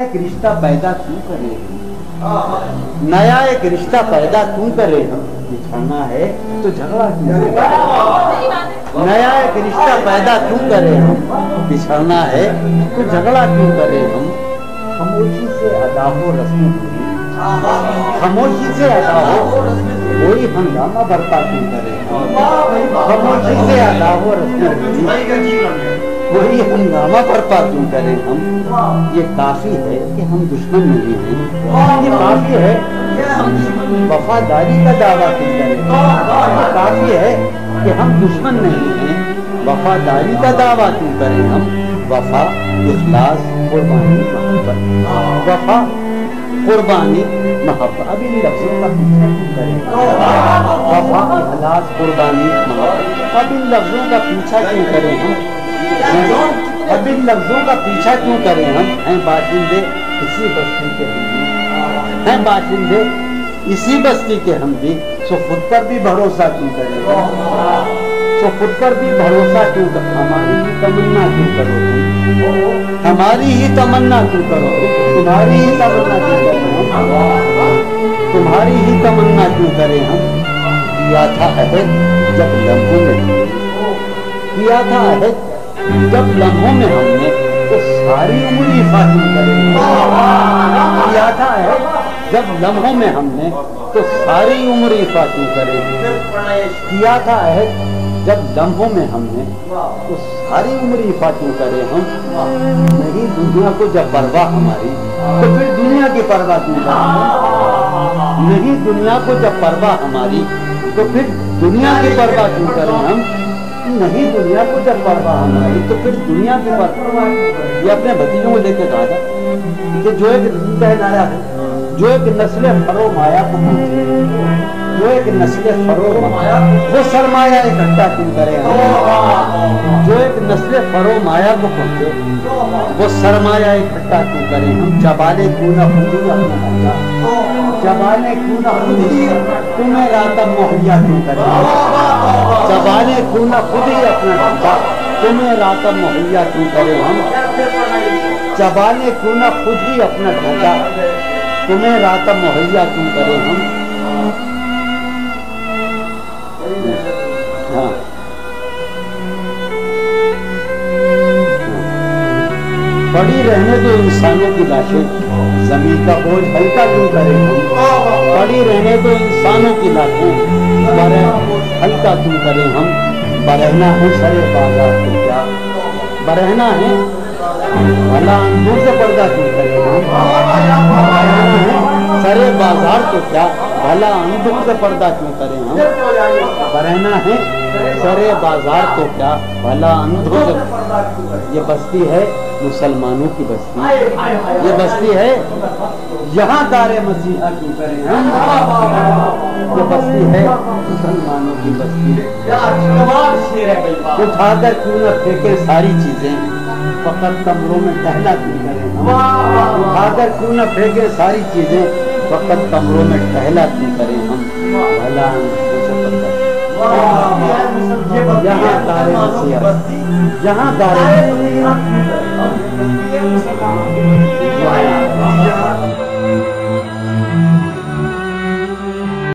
एक रिश्ता पैदा क्यों करे, नया एक रिश्ता पैदा क्यों करे हम, बिछड़ना है तो झगड़ा क्यों करे, नया एक रिश्ता पैदा क्यों करे हम, बिछड़ना है तो झगड़ा क्यों करे हम, खामोशी से अदा हो रस्में पूरी, खामोशी से अदा हो कोई हंगामा बरपा क्यों करे, खामोशी से अदा हो रस्में पूरी, वही हंगामा बरपा क्यों करें हम। ये काफी है कि हम दुश्मन नहीं हैं, ये काफी है कि हम वफादारी का दावा क्यों करें, ये काफी है कि हम दुश्मन नहीं हैं, वफादारी का दावा क्यों करें हम। वफा, इखलास, कुर्बानी, मोहब्बत, वफा, कुर्बानी, मोहब्बत, अब इन लफ्जों का पीछा क्यों करें, वफा, इखलास, कुर्बानी, मोहब्बत, अब इन लफ्जों का पीछा क्यों करें हम, अब इन लफ्जों का पीछा क्यों करें हम। हैं बाशिंदे इसी बस्ती के हम भी, हैं बाशिंदे इसी बस्ती के हम भी, सो खुद पर भी भरोसा क्यों करें, सो खुद पर भी भरोसा क्यों कर, हमारी ही तमन्ना क्यों करो तुम, हमारी ही तमन्ना क्यों करो, तुम्हारी ही तमन्ना क्यों करें हम, तुम्हारी ही तमन्ना क्यों करें हम। किया था अहद जब लम्हों में, किया था अहद जब लम्हों में हमने, तो सारी उम्र इफ़ा क्यों करें, किया था है जब लम्हों में हमने, तो सारी उम्र इफ़ा क्यों करें, किया था है जब लम्हों में हमने, तो सारी उम्र इफ़ा क्यों करें हम। नहीं दुनिया को जब परवाह हमारी, तो फिर दुनिया की परवाह क्यों करें, नहीं दुनिया को जब परवाह हमारी, तो फिर दुनिया की परवाह क्यों करें हम। नहीं दुनिया को जब परवाह हमारी, तो फिर दुनिया की परवाह। ये अपने भतीजों को लेकर कहा था कि जो एक कहनाया है, जो एक नस्ल फरो माया को पहुंचे, जो एक नस्ल फरो माया, वो सरमाया इकट्ठा क्यों करे हम, जो एक नस्ल फरो माया को पहुंचे, वो सरमाया इकट्ठा क्यों करें हम। जबाने क्यों ना खुद ही अपना ढांचा, जबाने क्यों ना खुद ही तुम्हें रातम मुहैया क्यों करें, जबाने क्यों ना खुद ही अपना ढांचा, तुम्हें रातम मुहैया क्यों करें हम। जबाने क्यों ना खुद ही अपना ढांचा, तुम्हें रातम मुहैया क्यों करें हम। हाँ पड़ी रहने दो इंसानों की लाशें, जमीन का बोझ हल्का क्यों करें हम। पड़ी रहने दो इंसानों की लाशें, हल्का क्यों करें हम। बरहना है सरे बाजार तो क्या, बरहना है भला अंधों से पर्दा क्यों करें हम। बरहना है सरे बाजार तो क्या, भला अंधों से पर्दा क्यों करें हम। बरहना है सरे बाजार तो क्या, भला अंधों से। ये बस्ती है मुसलमानों की बस्ती, ये बस्ती है यहाँ तारे मसीहा क्यों करें हम। ये बस्ती है मुसलमानों की बस्ती, उठाकर क्यों न फेंके सारी चीजें, फकत कमरों में टहला क्यों करें हम। उठाकर क्यों न फेंके सारी चीजें, फकत कमरों में टहला क्यों करें हम। भला यहाँ तारे मसीहा, यहाँ तारे